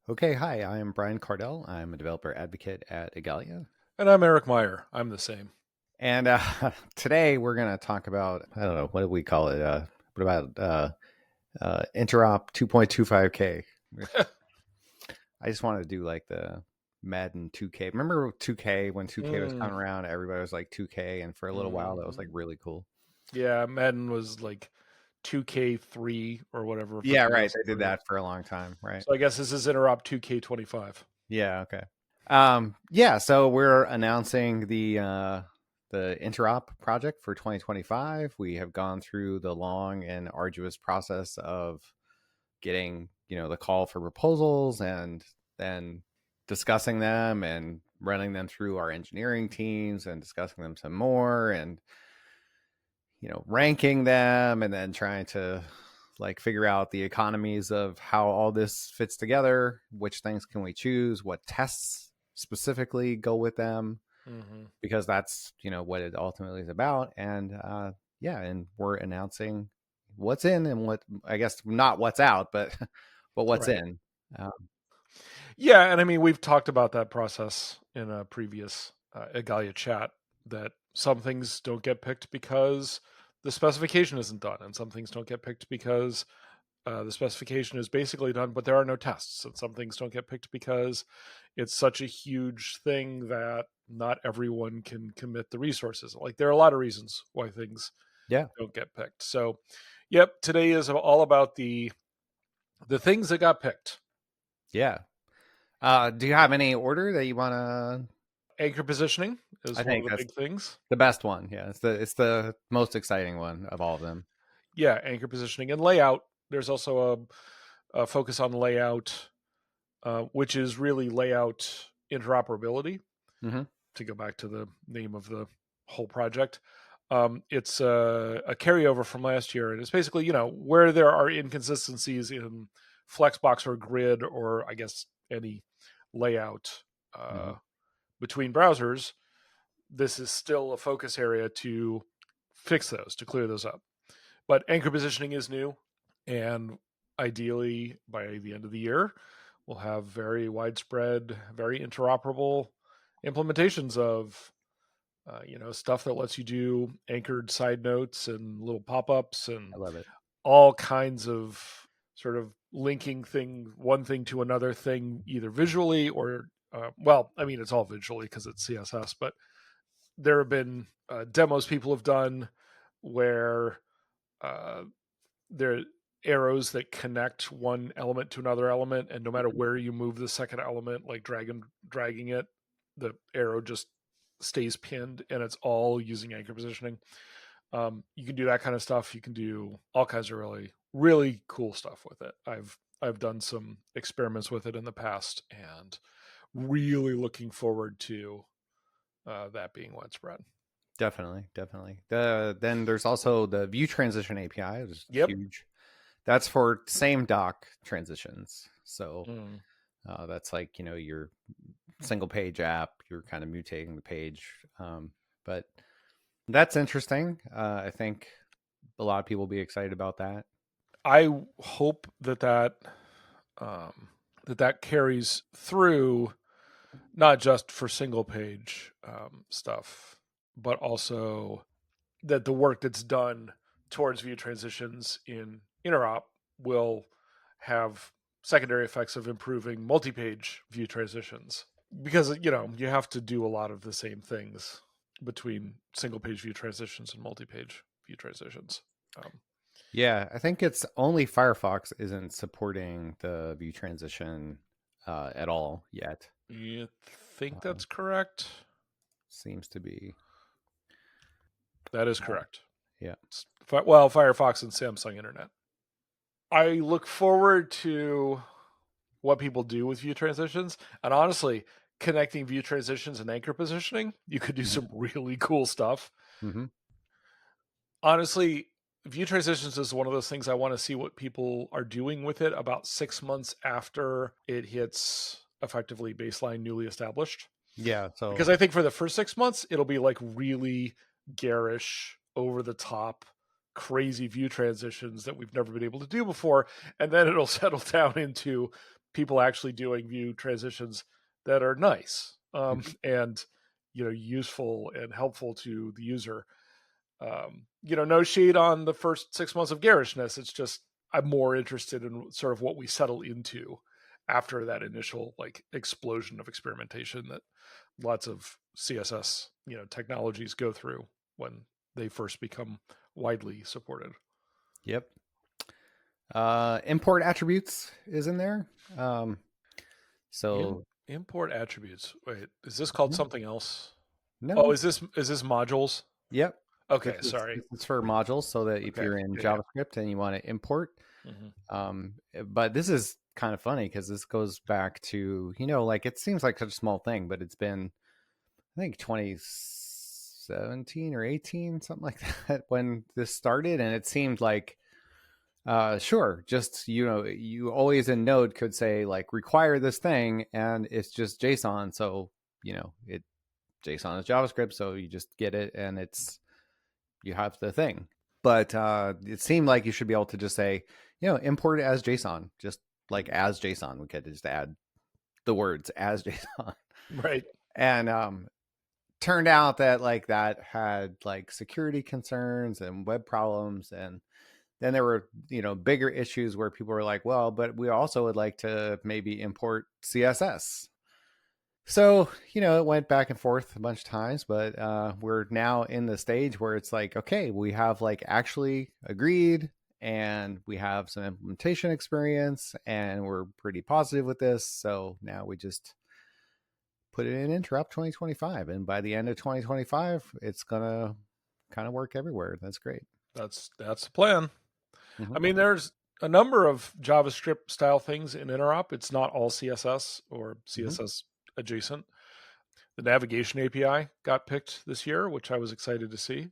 Okay, hi, I am Brian Cardell. I'm a developer advocate at Igalia. And I'm Eric Meyer. I'm the same. And today we're going to talk about, I don't know, what do we call it? What about Interop 2.25K? I just wanted to do like the Madden 2K. Remember 2K when 2K was Mm, coming around? Everybody was like 2K. And for a little while, that was like mhm. really cool. Yeah, Madden was like 2K3 or whatever for Yeah, right. They did PS3. that for a long time, right? So I guess this is Interop 2K25. Yeah, okay. Yeah, so we're announcing the Interop project for 2025. We have gone through the long and arduous process of getting, the call for proposals and then discussing them and running them through our engineering teams and discussing them some more and ranking them and then trying to like figure out the economies of how all this fits together, which things can we choose, what tests specifically go with them, Hmm. because that's what it ultimately is about. And yeah, and we're announcing what's in and what, I guess not what's out, but but what's Right. in. um, Yeah, and I mean, we've talked about that process in a previous Igalia chat that some things don't get picked because the specification isn't done, and some things don't get picked because the specification is basically done, but there are no tests, and some things don't get picked because it's such a huge thing that not everyone can commit the resources. Like there are a lot of reasons why things yeah, don't get picked. So, yep, today is all about the things that got picked. yeah. Do you have any order that you want to? Anchor positioning I is one of think the that's big things. the best one. Yeah, it's the most exciting one of all of them. Yeah, anchor positioning and layout. There's also a focus on layout, which is really layout interoperability. Hmm. To go back to the name of the whole project. It's a carryover from last year, and it's basically where there are inconsistencies in Flexbox or Grid or I guess any layout Hmm. between browsers. This is still a focus area to fix those, to clear those up. But anchor positioning is new, and ideally by the end of the year, we'll have very widespread, very interoperable implementations of stuff that lets you do anchored side notes and little pop-ups I and love it. all kinds of sort of linking one thing to another thing, either visually or well, I mean, it's all visually because it's CSS, but there have been demos people have done where uh, there are arrows that connect one element to another element, and no matter where you move the second element, like dragging it, the arrow just stays pinned, and it's all using anchor positioning. You can do that kind of stuff. You can do all kinds of really really cool stuff with it. I've done some experiments with it in the past, and really looking forward to that being widespread. Definitely, definitely. Then there's also the view transition API, which is Yep. huge. That's for same doc transitions. So Mm. that's like your single page app. You're kind of mutating the page, but that's interesting. I think a lot of people will be excited about that. I hope um, that carries through not just for single page stuff, but also that the work that's done towards view transitions in Interop will have secondary effects of improving multi-page view transitions because you have to do a lot of the same things between single page view transitions and multi-page view transitions. Um, Yeah, I think it's only Firefox isn't supporting the view transition at all yet. you think Uh, that's correct? Seems to be. That is Uh, correct. yeah. Well, Firefox and Samsung Internet. I look forward to what people do with view transitions. And honestly, connecting view transitions and anchor positioning, you could do some really cool stuff. Mm-hmm. Honestly, view transitions is one of those things I want to see what people are doing with it about 6 months after it hits effectively baseline newly established. Yeah. Because So I think for the first 6 months, it'll be like really garish, over the top, crazy view transitions that we've never been able to do before. And then it'll settle down into people actually doing Vue transitions that are nice, and useful and helpful to the user. No shade on the first 6 months of garishness. It's just I'm more interested in sort of what we settle into after that initial like explosion of experimentation that lots of CSS technologies go through when they first become widely supported. Yep. Import attributes is in there. Um, In, so import attributes. Wait, is this called no, something else? Oh, no, is this modules? yep. Okay, sorry. This is for modules, so that if Okay, you're in yeah, yeah. JavaScript and you want to import, Mm-hmm. but this is kind of funny because this goes back to like it seems like such a small thing, but it's been I think 2017 or 18, something like that, when this started, and it seemed like sure, just you always in Node could say like require this thing, and it's just JSON, so it JSON is JavaScript, so you just get it, and you have the thing. But it seemed like you should be able to just say import it as JSON, just like as JSON. We could just add the words as JSON, Right. and turned out that like that had like security concerns and web problems, and then there were bigger issues where people were like, well, but we also would like to maybe import CSS. So it went back and forth a bunch of times, but we're now in the stage where it's like, okay, we have like actually agreed, and we have some implementation experience, and we're pretty positive with this, so now we just put it in Interop 2025, and by the end of 2025 it's gonna kind of work everywhere. That's great. That's the plan. Mm-hmm. I mean, there's a number of JavaScript style things in Interop. It's not all CSS or Mm-hmm. CSS adjacent. The navigation API got picked this year, which I was excited to see.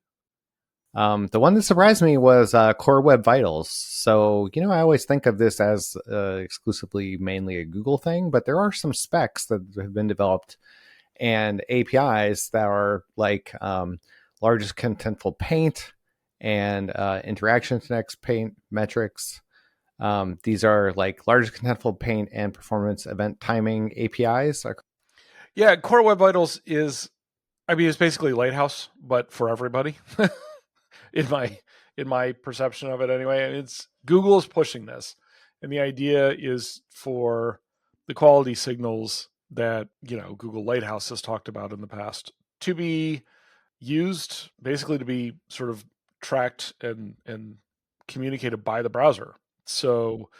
The one that surprised me was Core Web Vitals. So, I always think of this as exclusively mainly a Google thing, but there are some specs that have been developed and APIs that are like largest contentful paint and interaction next paint metrics. These are like largest contentful paint and performance event timing APIs. Yeah, Core Web Vitals is, I mean, it's basically Lighthouse, but for everybody. in my in my perception of it, anyway. And it's Google is pushing this, and the idea is for the quality signals that Google Lighthouse has talked about in the past to be used, basically to be sort of tracked and communicated by the browser. So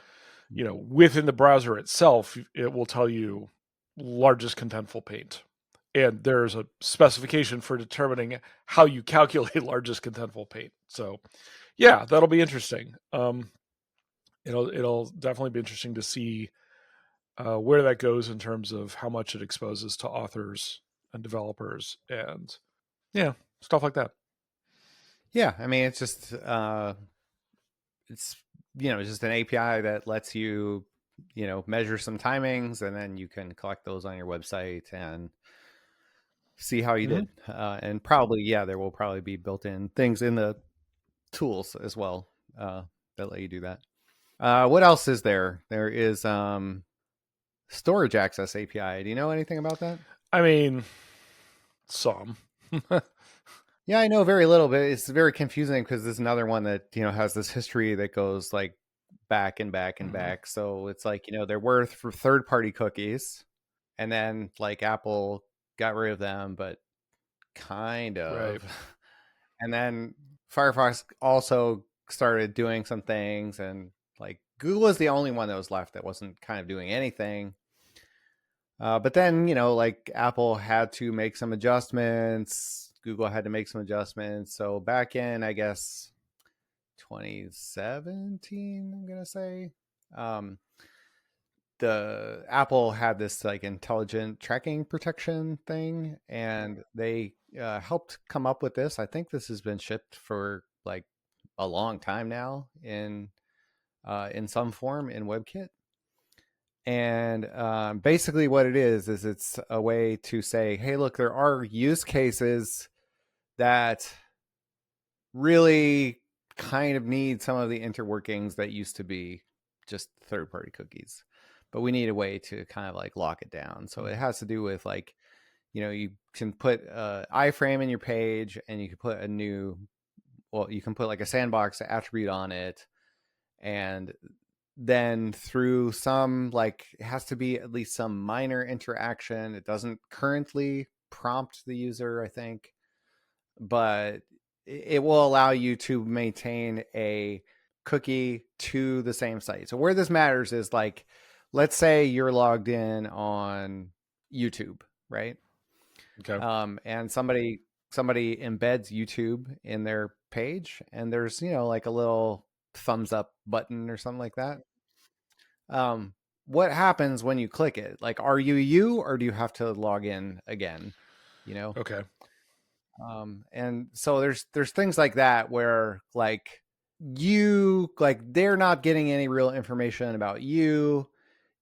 within the browser itself, it will tell you largest contentful paint. And there's a specification for determining how you calculate largest contentful paint. So, yeah, that'll be interesting. It'll definitely be interesting to see where that goes in terms of how much it exposes to authors and developers, and yeah, stuff like that. Yeah, I mean, it's just an API that lets you measure some timings, and then you can collect those on your website and see how you Mm-hmm. did. And probably, yeah, there will probably be built-in things in the tools as well that let you do that. What else is there? There is storage access API. Do you know anything about that? I mean, some. Yeah, I know very little, but it's very confusing because there's another one that has this history that goes like back and back and Mm-hmm. back. So it's like there were for third-party cookies, and then like Apple got rid of them, but kind Right. of, and then Firefox also started doing some things, and like Google was the only one that was left that wasn't kind of doing anything. But then, like Apple had to make some adjustments. Google had to make some adjustments. So back in, I guess, 2017, I'm going to say, um, the Apple had this like intelligent tracking protection thing, and they helped come up with this. I think this has been shipped for like a long time now in some form in WebKit. And basically, what it is it's a way to say, hey, look, there are use cases that really kind of need some of the interworkings that used to be just third party cookies. but we need a way to kind of like lock it down. So it has to do with like, you can put iframe in your page, and you can put you can put like a sandbox attribute on it, and then through some, like, it has to be at least some minor interaction. It doesn't currently prompt the user, I think, but it will allow you to maintain a cookie to the same site. So where this matters is, like, let's say you're logged in on YouTube, right? Okay. And somebody embeds YouTube in their page, and there's, like a little thumbs up button or something like that. What happens when you click it? Like, are you, or do you have to log in again? You know? Okay. And so there's things like that where, like, they're not getting any real information about you.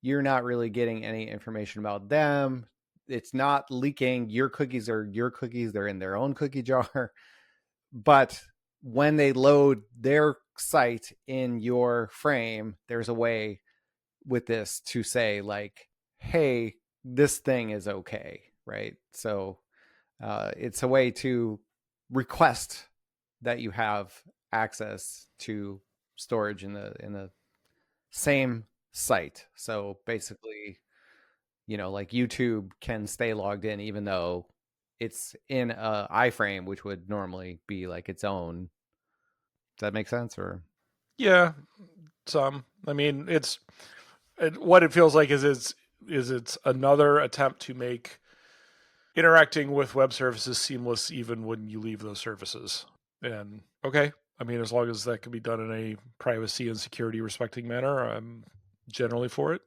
You're not really getting any information about them. It's not leaking. Your cookies are your cookies. They're in their own cookie jar. But when they load their site in your frame, there's a way with this to say, like, hey, this thing is okay, right? So it's a way to request that you have access to storage in the same site. So basically, like YouTube can stay logged in even though it's in a iframe, which would normally be like its own. Does that make sense? Or Yeah, some. I mean, what it feels like is it's another attempt to make interacting with web services seamless even when you leave those services. And okay, I mean, as long as that can be done in a privacy and security respecting manner, I'm generally for it.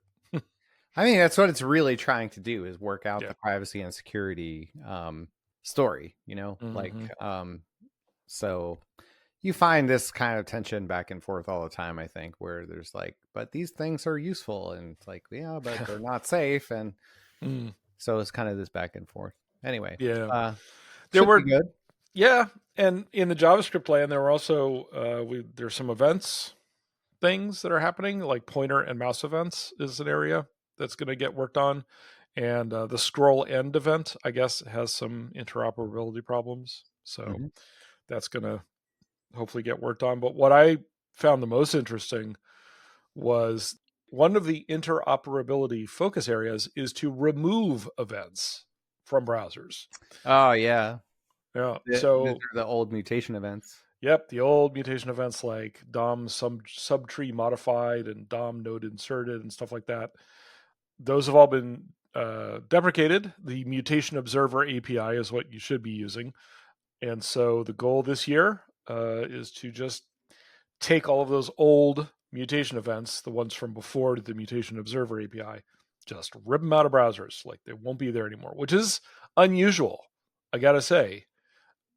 I mean, that's what it's really trying to do, is work out Yeah. the privacy and security story, like, Mm-hmm. so you find this kind of tension back and forth all the time, I think, where there's like, but these things are useful, and it's like, yeah, but they're not safe. And Mm, so it's kind of this back and forth. Anyway, yeah. There should be were, good. yeah, and in the JavaScript land, there were also there's some events things that are happening, like pointer and mouse events is an area that's going to get worked on, and the scroll end event, I guess, has some interoperability problems, so Mm-hmm. that's going to hopefully get worked on. But what I found the most interesting was one of the interoperability focus areas is to remove events from browsers. Oh, yeah. Yeah. These So, are the old mutation events. yep, the old mutation events like DOM subtree modified and DOM node inserted and stuff like that, those have all been deprecated. The mutation observer API is what you should be using. And so the goal this year is to just take all of those old mutation events, the ones from before the mutation observer API, just rip them out of browsers. Like they won't be there anymore, which is unusual. I gotta say,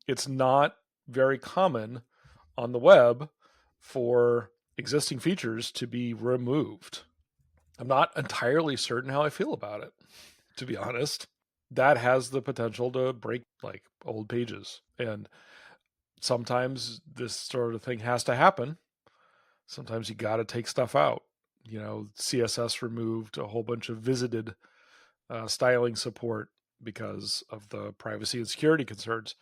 it's not very common on the web for existing features to be removed. I'm not entirely certain how I feel about it, to be honest. That has the potential to break like old pages. And sometimes this sort of thing has to happen. Sometimes you got to take stuff out. CSS removed a whole bunch of visited styling support because of the privacy and security concerns.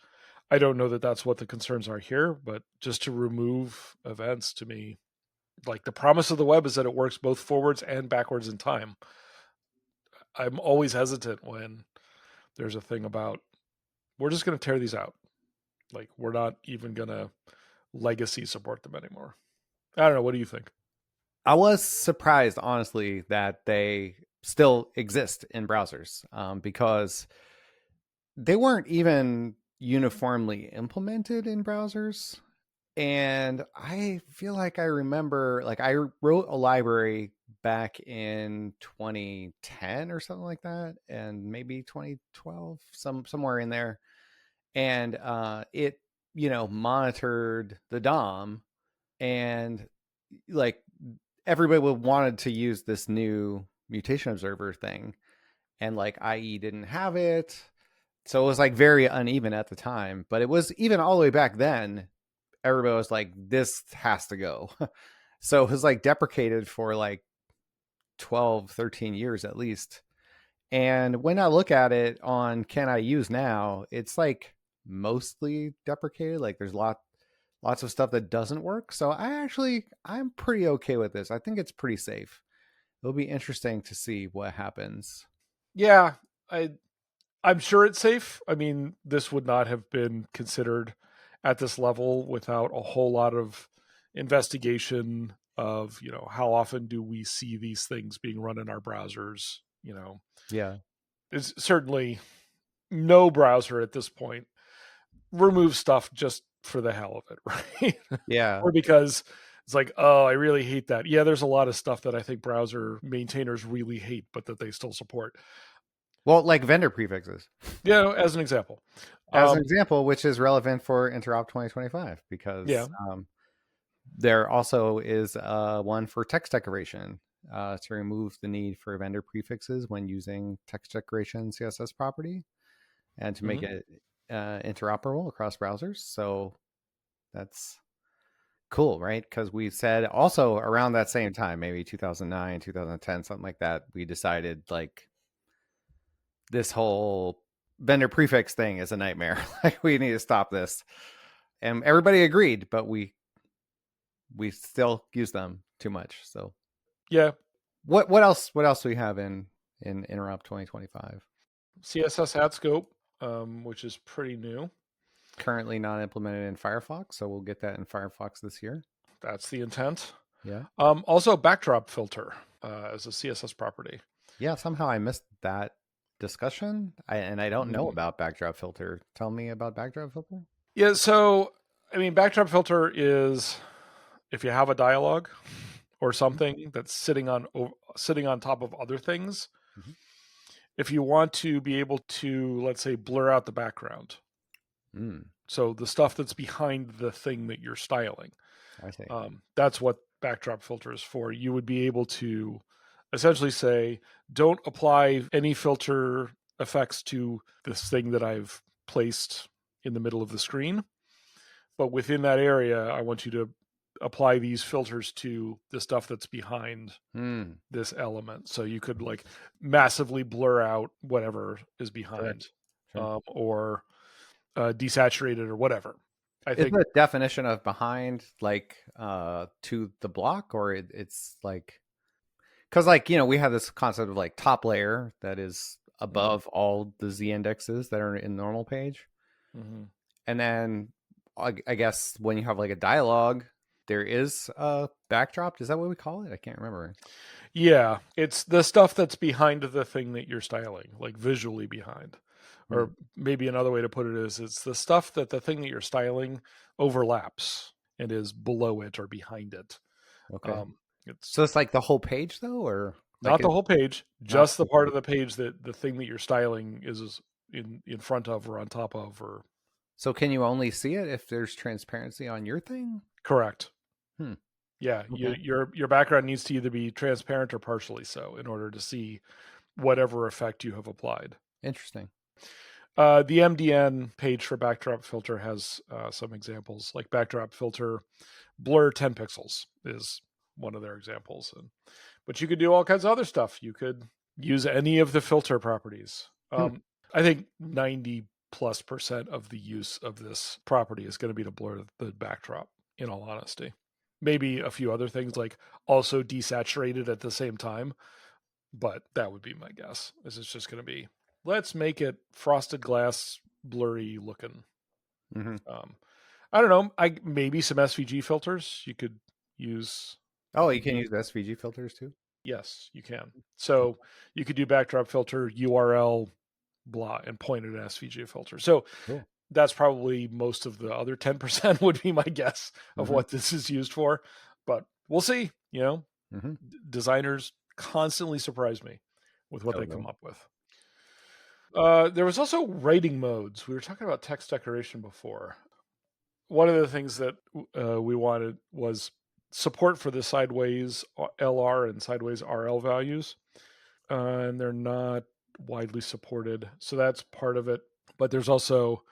I don't know that that's what the concerns are here, but just to remove events, to me, like the promise of the web is that it works both forwards and backwards in time. I'm always hesitant when there's a thing about we're just going to tear these out. Like we're not even going to legacy support them anymore. I don't know. What do you think? I was surprised, honestly, that they still exist in browsers, because they weren't even uniformly implemented in browsers. And I feel like I remember, like, I wrote a library back in 2010 or something like that, and maybe 2012, somewhere in there. And it, monitored the DOM, and like everybody wanted to use this new mutation observer thing, and like IE didn't have it. So it was like very uneven at the time, but it was, even all the way back then, everybody was like, this has to go. So it was like deprecated for like 12, 13 years at least. And when I look at it on Can I Use Now, it's like mostly deprecated. Like there's lots of stuff that doesn't work. So I'm pretty okay with this. I think it's pretty safe. It'll be interesting to see what happens. Yeah, I I'm sure it's safe. I mean, this would not have been considered at this level without a whole lot of investigation of, how often do we see these things being run in our browsers, Yeah. It's certainly no browser at this point removes stuff just for the hell of it, right? Yeah. Or because it's like, oh, I really hate that. Yeah, there's a lot of stuff that I think browser maintainers really hate, but that they still support. Well, like vendor prefixes, As an example. as an Um, example, which is relevant for Interop 2025 because yeah. there also is one for text decoration to remove the need for vendor prefixes when using text decoration CSS property and to make hmm it interoperable across browsers. So that's cool, right? Because we said also around that same time, maybe 2009, 2010, something like that, we decided like this whole vendor prefix thing is a nightmare. Like we need to stop this. And everybody agreed, but we still use them too much. So Yeah. what else do we have in Interrupt 2025? CSS hat scope, which is pretty new. Currently not implemented in Firefox, so we'll get that in Firefox this year. That's the intent. Yeah. Also, backdrop filter as a CSS property. Yeah, somehow I missed that discussion. And I don't know Mm. about backdrop filter. Tell me about backdrop filter. Yeah. So, I mean, backdrop filter is if you have a dialogue or something that's sitting on top of other things. Mm-hmm. If you want to be able to, let's say, blur out the background, Mm, so the stuff that's behind the thing that you're styling, I see. that's what backdrop filter is for. You would be able to essentially say, don't apply any filter effects to this thing that I've placed in the middle of the screen. But within that area, I want you to apply these filters to the stuff that's behind Mm, this element. So you could like massively blur out whatever is sure, behind, sure. or desaturate it or whatever. I Is think, the definition of behind like to the block or it's like because like we have this concept of like top layer that is mm, above all the z indexes that are in normal page, mhm. and then I guess when you have like a dialogue there is a backdrop. Is that what we call it? I can't remember. Yeah, it's the stuff that's behind the thing that you're styling, like visually behind. Hmm. Or maybe another way to put it is it's the stuff that the thing that you're styling overlaps and is below it or behind it. Okay, Um, it's so it's like the whole page though, or like not the whole page, not just the the whole part page? of the page that the thing that you're styling is in front of or on top of or So can you only see it if there's transparency on your thing? correct. Hmm. Yeah, Okay. your background needs to either be transparent or partially so in order to see whatever effect you have applied. Interesting. The MDN page for backdrop filter has some examples, like backdrop filter blur 10 pixels is one of their examples. But you could do all kinds of other stuff. You could use any of the filter properties. Hmm. I think 90+% of the use of this property is going to be to blur the backdrop, in all honesty. Maybe a few other things like also desaturated at the same time, but that would be my guess. This is just going to be let's make it frosted glass blurry looking. Mm-hmm. Um, I don't know. I maybe some SVG filters you could use. Oh, you can use SVG filters too. Yes, you can. So you could do backdrop filter URL blah and point at an SVG filter. So Cool. that's probably most of the other 10% would be my guess of Mm-hmm. what this is used for. But we'll see. Mm-hmm. Designers constantly surprise me with what they Totally. come up with. There was also writing modes. We were talking about text decoration before. One of the things that we wanted was support for the sideways LR and sideways RL values, and they're not widely supported. So that's part of it. But there's also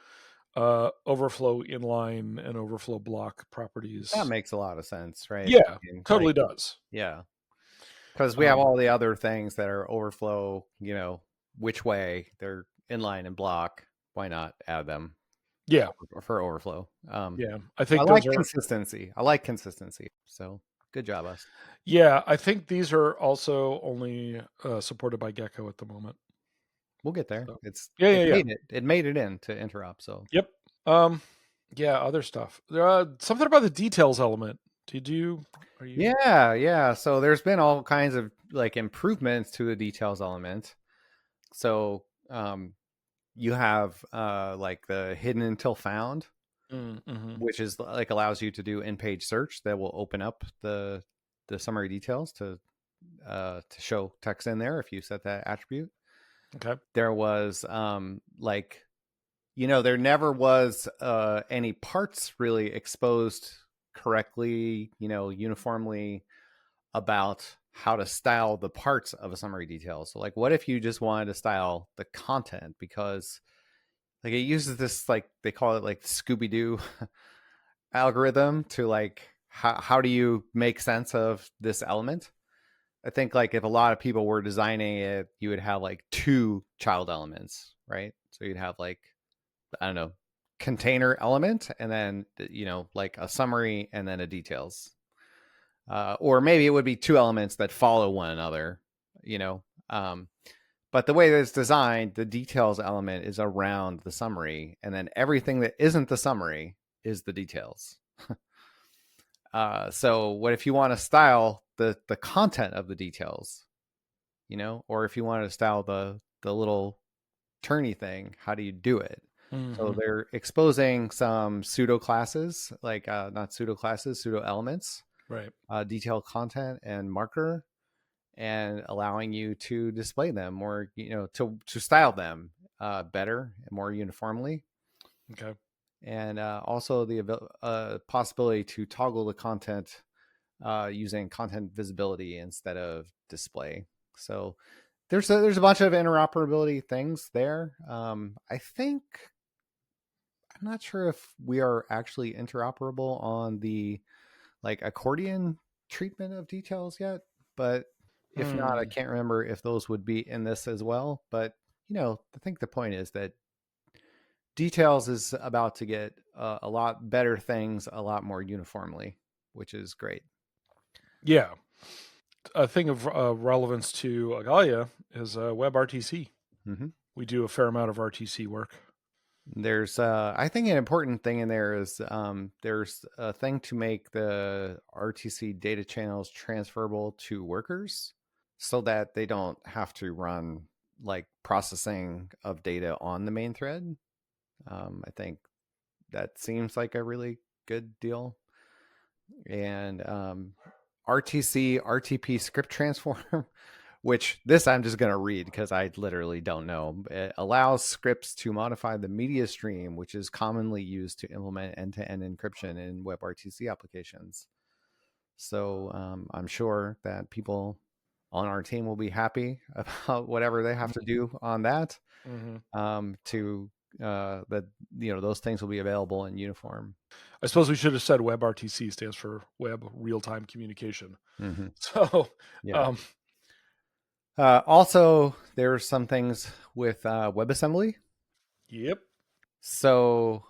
overflow inline and overflow block That properties. makes a lot of sense, right? I Yeah, mean, like, totally does. yeah. because we have all the other things that are overflow, which way they're inline and block. Why not add them Yeah, for overflow? yeah. I I think like those are. consistency. I like consistency. So good job, us. Yeah, I think these are also only supported by Gecko at the moment. We'll get there. So It's yeah, it yeah, yeah. made it. It made it into Interop. So Yep. Um, yeah. Other stuff. There something about the details element. Did you? Are you? yeah, yeah. So there's been all kinds of like improvements to the details element. So you have like the hidden until found, Mm-hmm. which is like allows you to do in-page search that will open up the summary details to show text in there if you set that attribute. Okay. There was like there never was any parts really exposed correctly, uniformly about how to style the parts of a summary detail. So like what if you just wanted to style the content because like it uses this like they call it like Scooby-Doo algorithm to like how do you make sense of this element? I think like if a lot of people were designing it, you would have like two child elements, right? So you'd have like I don't know, container element and then like a summary and then a details. Or maybe it would be two elements that follow one another, you know. Um, but the way that it's designed, the details element is around the summary, and then everything that isn't the summary is the details. So what if you want to style the content of the details, or if you want to style the little turny thing, how do you do it? So Mm-hmm. they're exposing some pseudo classes, like not pseudo classes, pseudo elements, Right. detail content and marker, and allowing you to display them or to style them better and more uniformly, Okay. and also the possibility to toggle the content using content visibility instead of display. So there's a bunch of interoperability things there. I think I'm not sure if we are actually interoperable on the like accordion treatment of details yet, but if not, I Hmm. can't remember if those would be in this as well. But I think the point is that details is about to get a lot better things a lot more uniformly, which is great. Yeah. A thing of relevance to Igalia is WebRTC. Hmm. We do a fair amount of RTC work. There's, I think, an important thing in there is there's a thing to make the RTC data channels transferable to workers so that they don't have to run like processing of data on the main thread. I think that seems like a really good deal. And RTC RTP script transform, which this I'm just going to read because I literally don't know. It allows scripts to modify the media stream, which is commonly used to implement end-to-end encryption in WebRTC applications. So I'm sure that people on our team will be happy about whatever they have to do on that Mm-hmm. to that those things will be available in uniform. I suppose we should have said WebRTC stands for Web Real Time Communication. Mm-hmm. So, Yeah. um, Also, there's some things with WebAssembly. yep. So,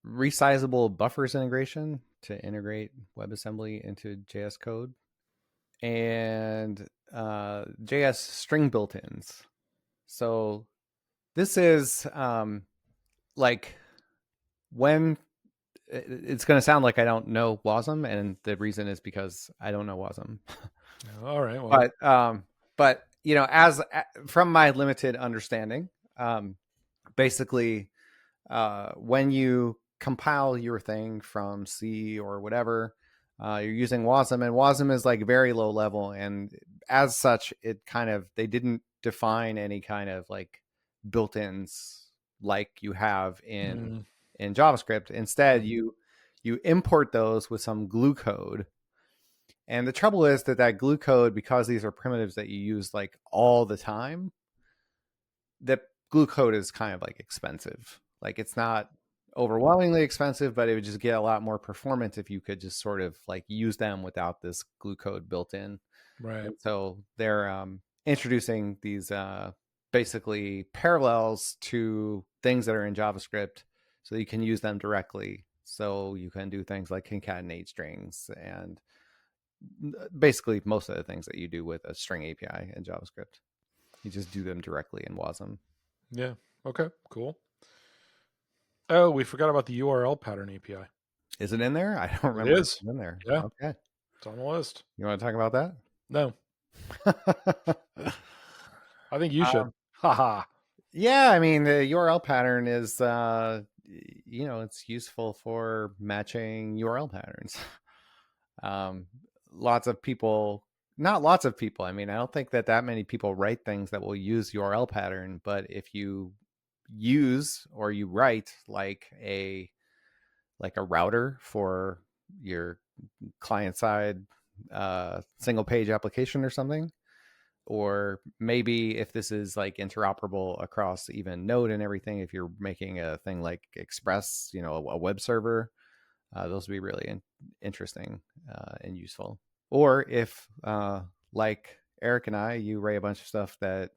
resizable buffers integration to integrate WebAssembly into JS code, and JS string built-ins. So, this is like when it's going to sound like I don't know WASM, and the reason is because I don't know WASM. All right. Well. But as from my limited understanding, basically, when you compile your thing from C or whatever, you're using WASM, and WASM is like very low level, and as such, it kind of they didn't define any kind of like built-ins like you have Mm, in JavaScript. Instead, mhm. you import those with some glue code. And the trouble is that glue code, because these are primitives that you use like all the time, that glue code is kind of like expensive. Like it's not overwhelmingly expensive, but it would just get a lot more performance if you could just sort of like use them without this glue code built in. Right. And so they're introducing these basically parallels to things that are in JavaScript so that you can use them directly. So you can do things like concatenate strings and basically most of the things that you do with a string API in JavaScript. You just do them directly in WASM. Yeah. Okay. Cool. Oh, we forgot about the URL pattern API. Is it in there? I don't It remember if is. it's in there. Yeah, Okay. it's on the list. You want to talk about that? No, I think you should. Haha. Yeah, I mean the URL pattern is it's useful for matching URL patterns. Um lots of people, not lots of people. I mean, I don't think that many people write things that will use URL pattern, but if you use or you write like a router for your client side single page application or something, or maybe if this is like interoperable across even Node and everything, if you're making a thing like Express, a web server, those would be really interesting and useful. Or if, like Eric and I, you write a bunch of stuff that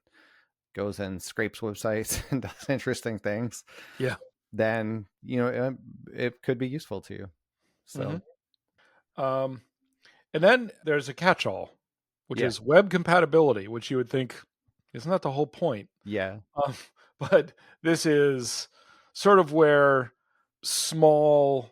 goes and scrapes websites and does interesting things, Yeah. then it could be useful to you. So Hmm. Um, and then there's a catch-all, which yeah, is web compatibility, which you would think isn't that the whole point? yeah, Um, but this is sort of where small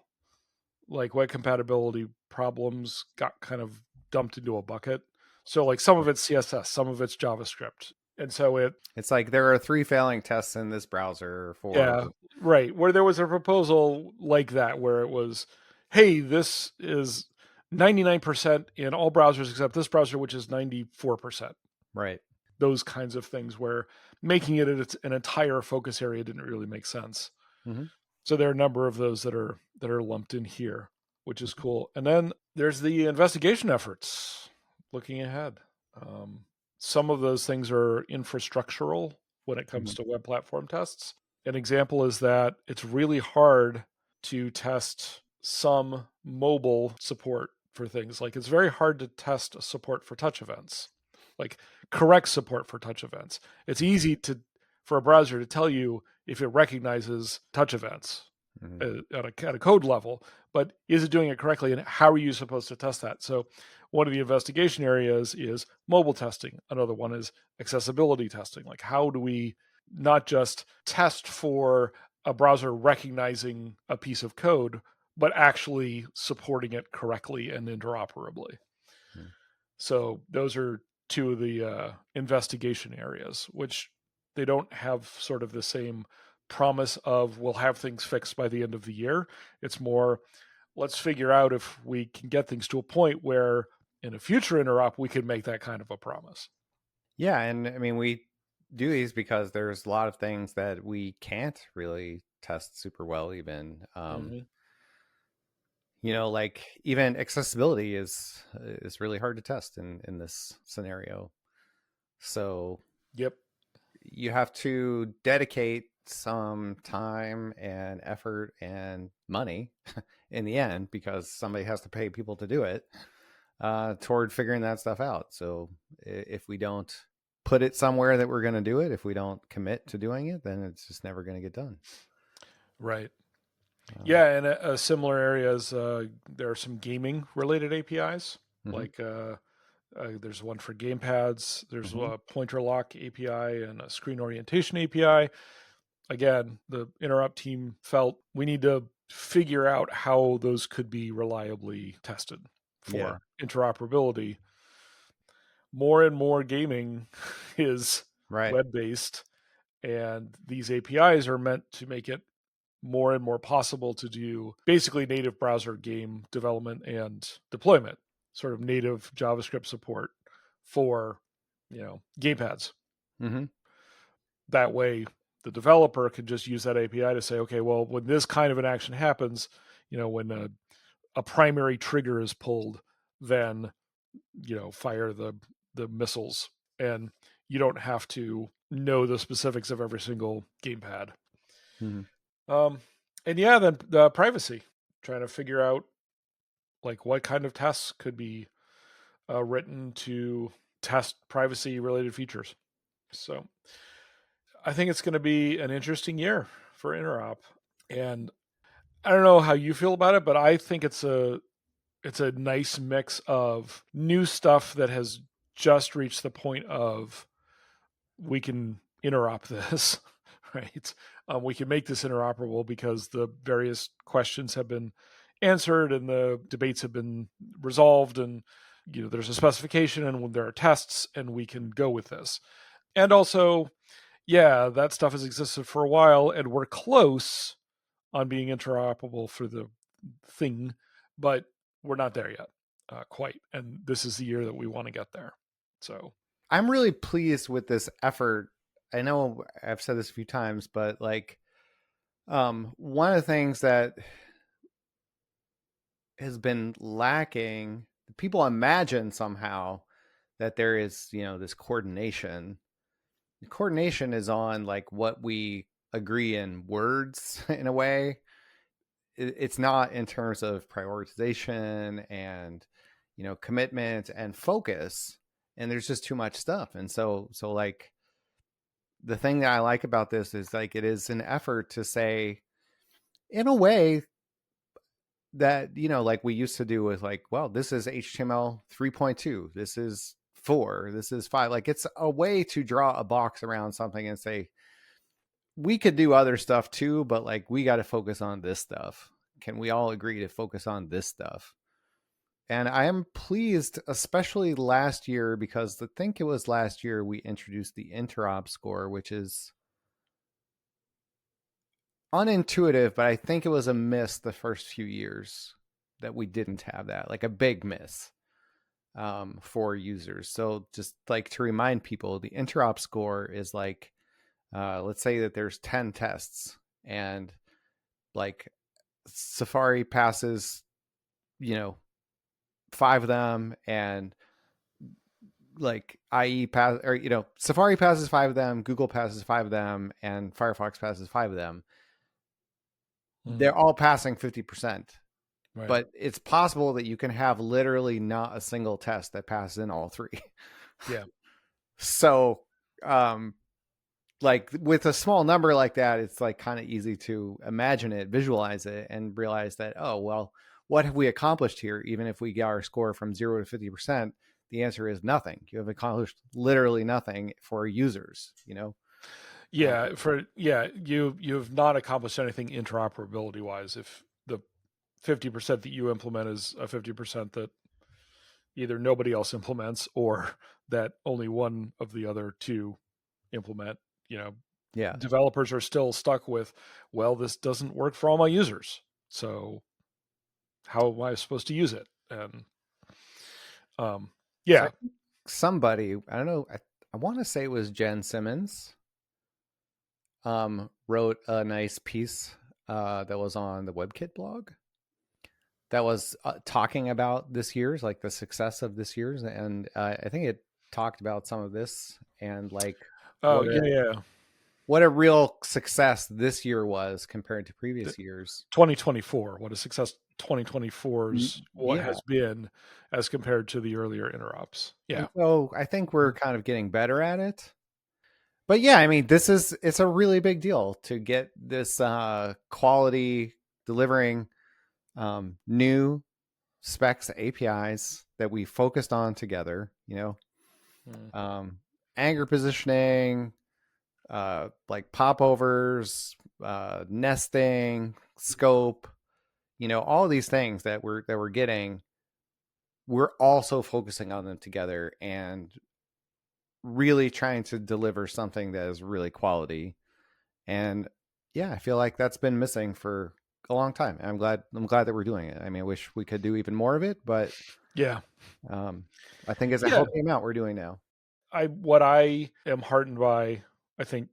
like web compatibility problems got kind of dumped into a bucket. So like some of it's CSS, some of it's JavaScript. And so it it's like there are 3 failing tests in this browser for. yeah, right. Where there was a proposal like that where it was, hey, this is 99% in all browsers except this browser, which is 94%. Right. Those kinds of things where making it an entire focus area didn't really make sense. Mm-hmm. So there are a number of those that are lumped in here, which is Mm-hmm. cool. And then there's the investigation efforts looking ahead. Um, some of those things are infrastructural when it Mm-hmm. comes to web platform tests. An example is that it's really hard to test some mobile support for things. Like it's very hard to test support for touch events, like correct support for touch events. It's easy to for a browser to tell you if it recognizes touch events Mm-hmm. at a code level, but is it doing it correctly and how are you supposed to test that? So one of the investigation areas is mobile testing. Another one is accessibility testing. Like how do we not just test for a browser recognizing a piece of code, but actually supporting it correctly and interoperably? Mm-hmm. So those are two of the investigation areas, which they don't have sort of the same promise of we'll have things fixed by the end of the year. It's more let's figure out if we can get things to a point where in a future interop we can make that kind of a promise. Yeah, and I mean we do these because there's a lot of things that we can't really test super well even. Mm-hmm. Like even accessibility is really hard to test in this scenario. So Yep. you have to dedicate some time and effort and money in the end because somebody has to pay people to do it toward figuring that stuff out. So if we don't put it somewhere that we're going to do it, if we don't commit to doing it, then it's just never going to get done. Right. Um, Yeah, and a similar areas, there are some gaming related APIs. mm-hmm, Like there's one for gamepads. There's mm-hmm, a pointer lock API and a screen orientation API. Again, the Interop team felt we need to figure out how those could be reliably tested yeah, for interoperability. More and more gaming is right. web based, and these APIs are meant to make it more and more possible to do basically native browser game development and deployment, sort of native JavaScript support for gamepads. Mm-hmm, That way the developer can just use that API to say, okay, well, when this kind of an action happens, when a primary trigger is pulled, then fire the missiles, and you don't have to know the specifics of every single gamepad. mm-hmm. Um, and yeah, then the privacy, trying to figure out like what kind of tests could be written to test privacy related features. So I think it's going to be an interesting year for Interop. And I don't know how you feel about it, but I think it's a nice mix of new stuff that has just reached the point of we can interop this, right? We can make this interoperable because the various questions have been answered and the debates have been resolved, and there's a specification and there are tests, and we can go with this. And also, yeah, that stuff has existed for a while, and we're close on being interoperable for the thing, but we're not there yet, quite. And this is the year that we want to get there. So, I'm really pleased with this effort. I know I've said this a few times, but like, one of the things that has been lacking, people imagine somehow that there is, this coordination. The coordination is on like what we agree in words in a way. It's not in terms of prioritization and, commitment and focus. And there's just too much stuff. And so like, the thing that I like about this is like it is an effort to say, in a way, that like we used to do with like, well, this is HTML 3.2, this is 4, this is 5. Like it's a way to draw a box around something and say we could do other stuff too, but like we got to focus on this stuff. Can we all agree to focus on this stuff? And I am pleased, especially last year, because I think it was last year we introduced the Interop score, which is unintuitive, but I think it was a miss the first few years that we didn't have that, like a big miss, for users. So just like to remind people, the interop score is like, let's say that there's 10 tests and like Safari passes, you know, 5 of them, and like IE pass, or Safari passes 5 of them, Google passes 5 of them, and Firefox passes 5 of them. They're all passing 50%. right. But it's possible that you can have literally not a single test that passes in all three. Yeah. So, um, like with a small number like that, it's like kind of easy to imagine it, visualize it, and realize that, oh, well, what have we accomplished here? Even if we get our score from 0 to 50%, the answer is nothing. You have accomplished literally nothing for users. Yeah. You've not accomplished anything interoperability wise if the 50% that you implement is a 50% that either nobody else implements or that only one of the other two implement. You know, Yeah. developers are still stuck with, well, this doesn't work for all my users. So how am I supposed to use it? And So I yeah. think somebody, I don't know, I want to say it was Jen Simmons, wrote a nice piece, that was on the WebKit blog, that was, talking about this year's, like the success of this year's, and I think it talked about some of this and like Oh, what yeah, a yeah. what a real success this year was compared to The previous years. 2024, what a success 2024's what Yeah, has been as compared to the earlier interops. and Yeah. so I think we're Mhm. kind of getting better at it. But yeah, I mean, it's a really big deal to get this, quality delivering, new specs APIs that we focused on together. Mm. Um, Anger positioning, like popovers, nesting, scope. All these things that we're getting. We're also focusing on them together and really trying to deliver something that is really quality. And yeah, I feel like that's been missing for a long time. And I'm glad that we're doing it. I mean, I wish we could do even more of it, but, Yeah. um, I think it's a Yeah. healthy amount we're doing now. What I am heartened by, I think,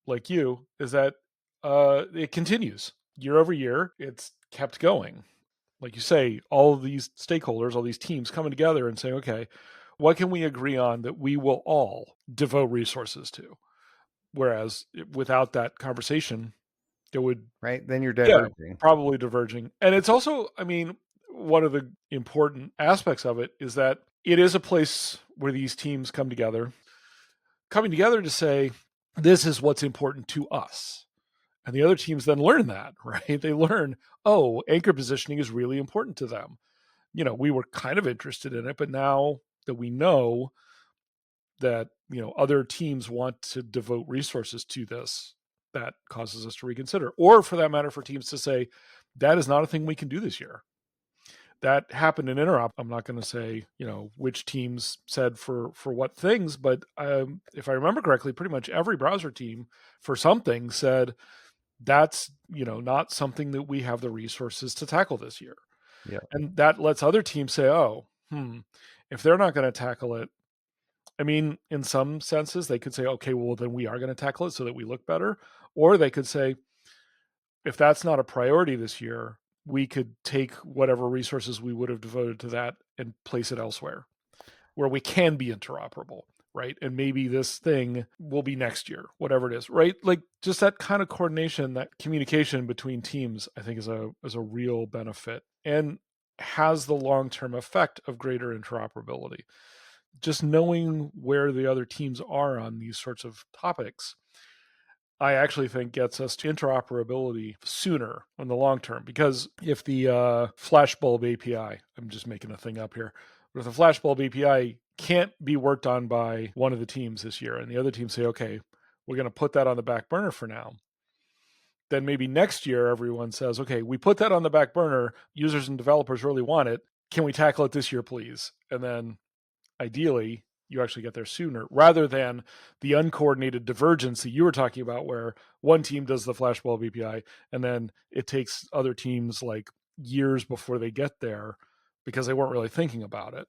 like you, is that it continues year over year. It's kept going. Like you say, all of these stakeholders, all these teams coming together and saying, okay, what can we agree on that we will all devote resources to? Whereas without that conversation, it would, Right? Then you're yeah, diverging. probably diverging. And it's also, I mean, one of the important aspects of it is that it is a place where these teams coming together to say, this is what's important to us. And the other teams then learn that, right? They learn, oh, anchor positioning is really important to them. We were kind of interested in it, but now that we know that, other teams want to devote resources to this, that causes us to reconsider. Or for that matter, for teams to say, that is not a thing we can do this year. That happened in Interop. I'm not going to say, which teams said for what things, but if I remember correctly, pretty much every browser team for something said that's, not something that we have the resources to tackle this year. Yeah. And that lets other teams say, oh, if they're not going to tackle it, I mean, in some senses, they could say, okay, well, then we are going to tackle it so that we look better. Or they could say, if that's not a priority this year, we could take whatever resources we would have devoted to that and place it elsewhere where we can be interoperable, right? And maybe this thing will be next year, whatever it is, right? Like just that kind of coordination, that communication between teams, I think is a real benefit and has the long-term effect of greater interoperability. Just knowing where the other teams are on these sorts of topics, I actually think gets us to interoperability sooner in the long term. Because if the Flashbulb API, I'm just making a thing up here, but if the Flashbulb API can't be worked on by one of the teams this year, and the other teams say, okay, we're going to put that on the back burner for now, then maybe next year everyone says, okay, we put that on the back burner. Users and developers really want it. Can we tackle it this year, please? And then ideally, you actually get there sooner rather than the uncoordinated divergence that you were talking about where one team does the Flashbulb API and then it takes other teams like years before they get there because they weren't really thinking about it.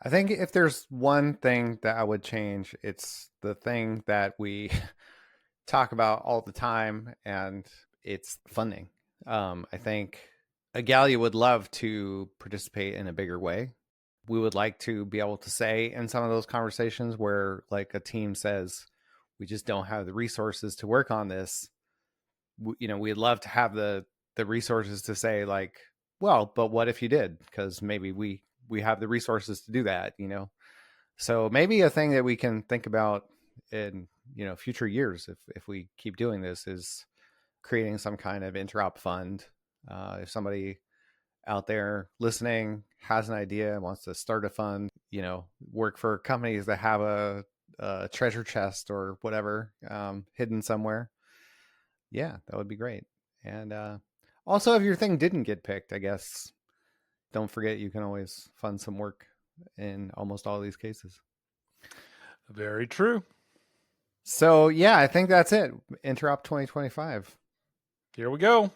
I think if there's one thing that I would change, it's the thing that we talk about all the time, and it's funding. I think Igalia would love to participate in a bigger way. We would like to be able to say in some of those conversations where, like, a team says, we just don't have the resources to work on this. We'd love to have the resources to say, like, well, but what if you did? Because maybe we have the resources to do that. So maybe a thing that we can think about in future years, if we keep doing this, is creating some kind of interop fund. If somebody out there listening has an idea, wants to start a fund, work for companies that have a treasure chest or whatever hidden somewhere, yeah, that would be great. And also, if your thing didn't get picked, I guess don't forget you can always fund some work in almost all these cases. Very true. So yeah, I think that's it. Interop 2025. Here we go.